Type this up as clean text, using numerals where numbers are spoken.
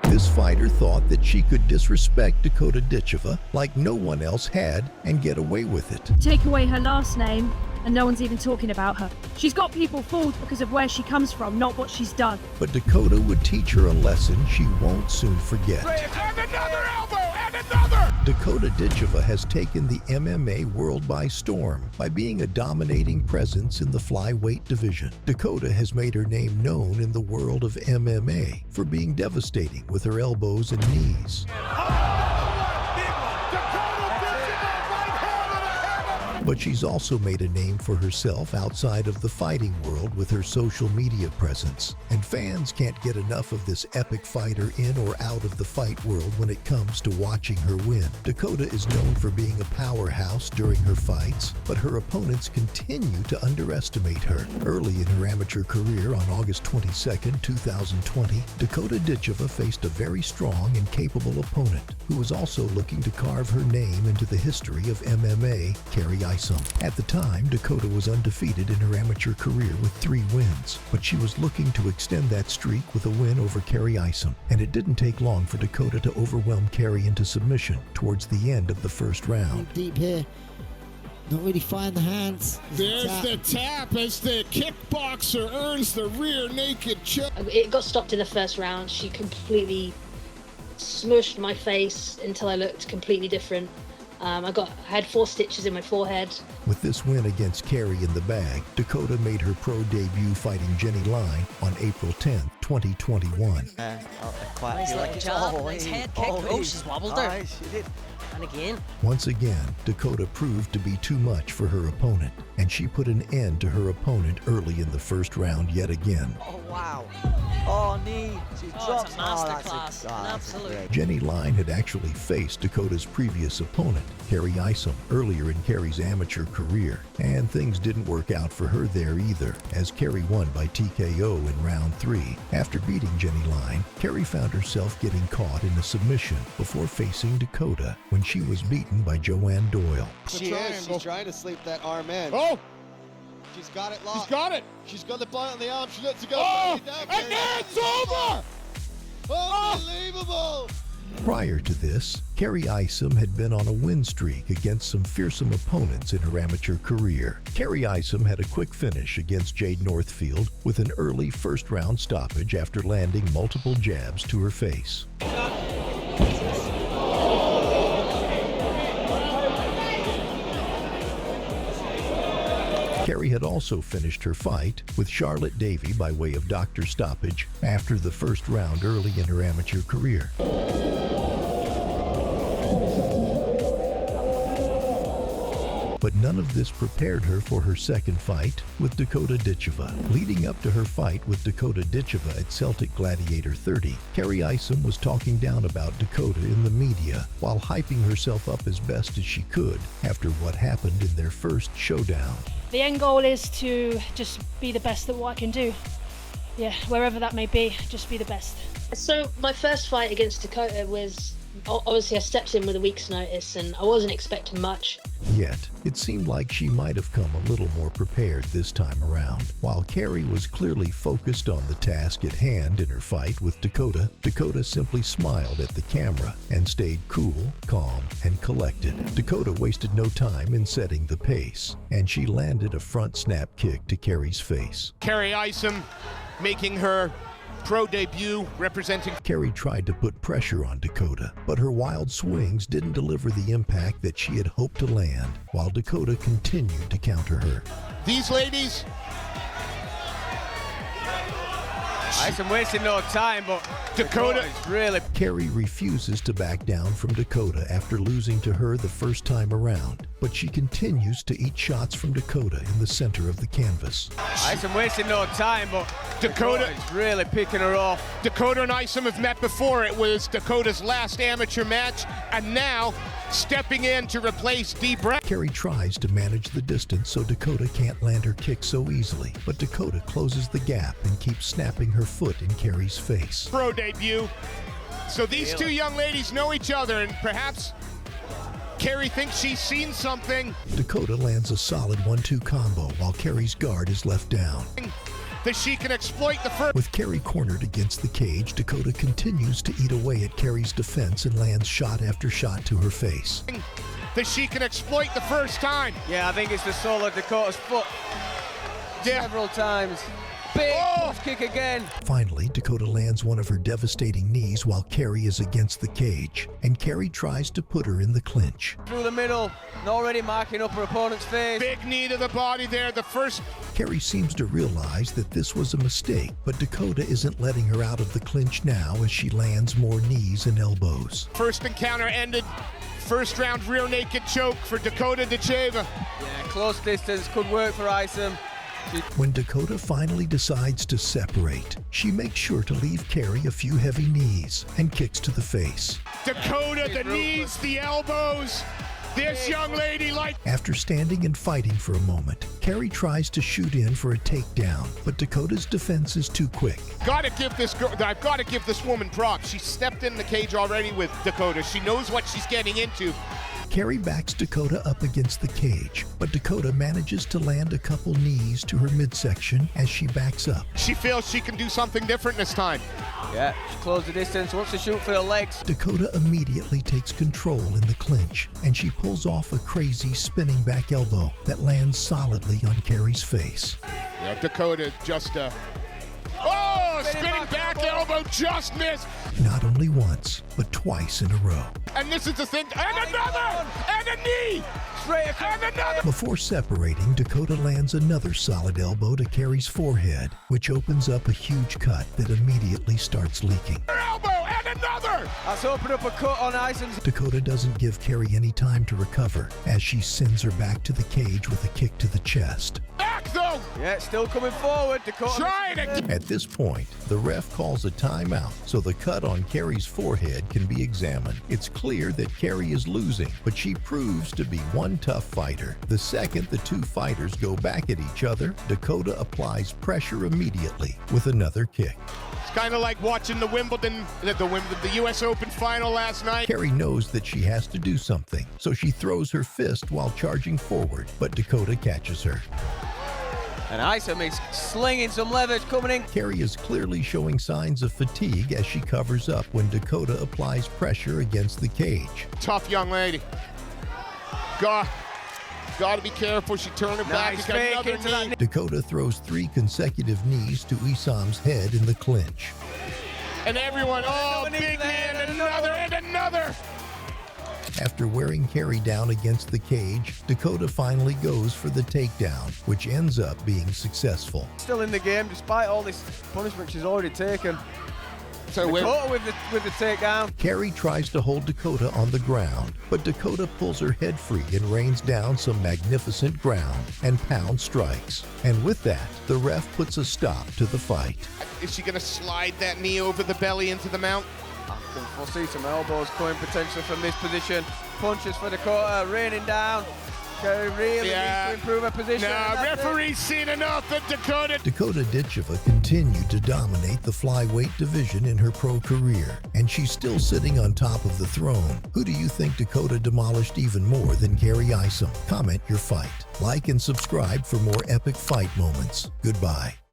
This fighter thought that she could disrespect Dakota Ditcheva like no one else had and get away with it. Take away her last name and no one's even talking about her. She's got people fooled because of where she comes from, not what she's done. But Dakota would teach her a lesson she won't soon forget. And another elbow, and another! Dakota Ditcheva has taken the MMA world by storm by being a dominating presence in the flyweight division. Dakota has made her name known in the world of MMA for being devastating with her elbows and knees. But she's also made a name for herself outside of the fighting world with her social media presence. And fans can't get enough of this epic fighter in or out of the fight world when it comes to watching her win. Dakota is known for being a powerhouse during her fights, but her opponents continue to underestimate her. Early in her amateur career on August 22, 2020, Dakota Ditcheva faced a very strong and capable opponent who was also looking to carve her name into the history of MMA, Carrie Isom. At the time, Dakota was undefeated in her amateur career with 3 wins, but she was looking to extend that streak with a win over Carrie Isom, and it didn't take long for Dakota to overwhelm Carrie into submission towards the end of the first round. Deep here, not really finding the hands. There's the tap as the kickboxer earns the rear naked choke. It got stopped in the first round. She completely smushed my face until I looked completely different. I had 4 stitches in my forehead. With this win against Carrie in the bag, Dakota made her pro debut fighting Jenny Line on April 10, 2021. Nice little jab, nice head kick. Oh, she's wobbled her. She did. And again. Once again, Dakota proved to be too much for her opponent, and she put an end to her opponent early in the first round yet again. Oh, wow. Oh, knee. She drops. It's a masterclass. Absolutely. Jenny Line had actually faced Dakota's previous opponent, Carrie Isom, earlier in Carrie's amateur career, and things didn't work out for her there either, as Carrie won by TKO in round 3. After beating Jenny Line, Carrie found herself getting caught in a submission before facing Dakota when she was beaten by Joanne Doyle. She is. She's trying to sleep that arm in. Oh! She's got it locked. She's got it! She's got the bite on the arm. She lets it go. Oh! Down, And it's over! Unbelievable! Prior to this, Carrie Isom had been on a win streak against some fearsome opponents in her amateur career. Carrie Isom had a quick finish against Jade Northfield with an early first-round stoppage after landing multiple jabs to her face. Carrie had also finished her fight with Charlotte Davy by way of doctor stoppage after the first round early in her amateur career. But none of this prepared her for her second fight with Dakota Ditcheva. Leading up to her fight with Dakota Ditcheva at Celtic Gladiator 30, Carrie Isom was talking down about Dakota in the media while hyping herself up as best as she could after what happened in their first showdown. The end goal is to just be the best at what I can do. Yeah, wherever that may be, just be the best. So my first fight against Dakota was, obviously I stepped in with a week's notice and I wasn't expecting much. Yet, it seemed like she might have come a little more prepared this time around. While Carrie was clearly focused on the task at hand in her fight with Dakota, Dakota simply smiled at the camera and stayed cool, calm, and collected. Dakota wasted no time in setting the pace, and she landed a front snap kick to Carrie's face. Carrie Isom making her pro debut representing. Carrie tried to put pressure on Dakota, but her wild swings didn't deliver the impact that she had hoped to land, while Dakota continued to counter her. These ladies. Isom wasting no time, but Dakota is really. Carrie refuses to back down from Dakota after losing to her the first time around, but she continues to eat shots from Dakota in the center of the canvas. Isom wasting no time, but Dakota is really picking her off. Dakota and Isom have met before. It was Dakota's last amateur match, and now stepping in to replace Dee Brown. Carrie tries to manage the distance so Dakota can't land her kick so easily, but Dakota closes the gap and keeps snapping her foot in Carrie's face. Pro debut. So these two young ladies know each other, and perhaps Carrie thinks she's seen something. Dakota lands a solid 1-2 combo while Carrie's guard is left down. that she can exploit the first. With Carrie cornered against the cage, Dakota continues to eat away at Carrie's defense and lands shot after shot to her face. That she can exploit the first time. Yeah, I think it's the sole of Dakota's foot. Yeah. Several times. Big punch kick again. Finally, Dakota lands one of her devastating knees while Carrie is against the cage, and Carrie tries to put her in the clinch. Through the middle, and already marking up her opponent's face. Big knee to the body there, the first. Carrie seems to realize that this was a mistake, but Dakota isn't letting her out of the clinch now as she lands more knees and elbows. First encounter ended. First round rear naked choke for Dakota Ditcheva. Yeah, close distance could work for Isom. When Dakota finally decides to separate, she makes sure to leave Carrie a few heavy knees and kicks to the face. Dakota, the knees, the elbows. This young lady like. After standing and fighting for a moment, Carrie tries to shoot in for a takedown, but Dakota's defense is too quick. I've got to give this woman props. She stepped in the cage already with Dakota. She knows what she's getting into. Carrie backs Dakota up against the cage, but Dakota manages to land a couple knees to her midsection as she backs up. She feels she can do something different this time. Yeah, she closed the distance, wants to shoot for the legs. Dakota immediately takes control in the clinch, and she pulls off a crazy spinning back elbow that lands solidly on Carrie's face. Yeah, Dakota just spinning back elbow just missed. Not only once, but twice in a row. And this is the thing, and another, and a knee, Straight across. and another. Before separating, Dakota lands another solid elbow to Carrie's forehead, which opens up a huge cut that immediately starts leaking. Elbow, and another. That's opened up a cut on Isom's. Dakota doesn't give Carrie any time to recover as she sends her back to the cage with a kick to the chest. Back though. Yeah, still coming forward. Dakota. Trying to. At this point, the ref calls a timeout so the cut on Carrie's forehead can be examined. It's clear that Carrie is losing, but she proves to be one tough fighter. The second the two fighters go back at each other, Dakota applies pressure immediately with another kick. It's kind of like watching the U.S. Open final last night. Carrie knows that she has to do something, so she throws her fist while charging forward, but Dakota catches her. And Isom is slinging some leverage coming in. Carrie is clearly showing signs of fatigue as she covers up when Dakota applies pressure against the cage. Tough young lady. Got to be careful. She turned her back. Nice Got fake another into knee. that. Dakota throws 3 consecutive knees to Isam's head in the clinch. And everyone, big knee, and another, and another. After wearing Carrie down against the cage, Dakota finally goes for the takedown, which ends up being successful. Still in the game despite all this punishment she's already taken. So Dakota with the takedown. Carrie tries to hold Dakota on the ground, but Dakota pulls her head free and rains down some magnificent ground and pound strikes. And with that, the ref puts a stop to the fight. is she going to slide that knee over the belly into the mount? I think we'll see some elbows coming potentially from this position. Punches for Dakota, raining down. Carrie really needs to improve her position. No, referee's seen enough of Dakota. Dakota Ditcheva continued to dominate the flyweight division in her pro career, and she's still sitting on top of the throne. Who do you think Dakota demolished even more than Carrie Isom? Comment your fight. Like and subscribe for more epic fight moments. Goodbye.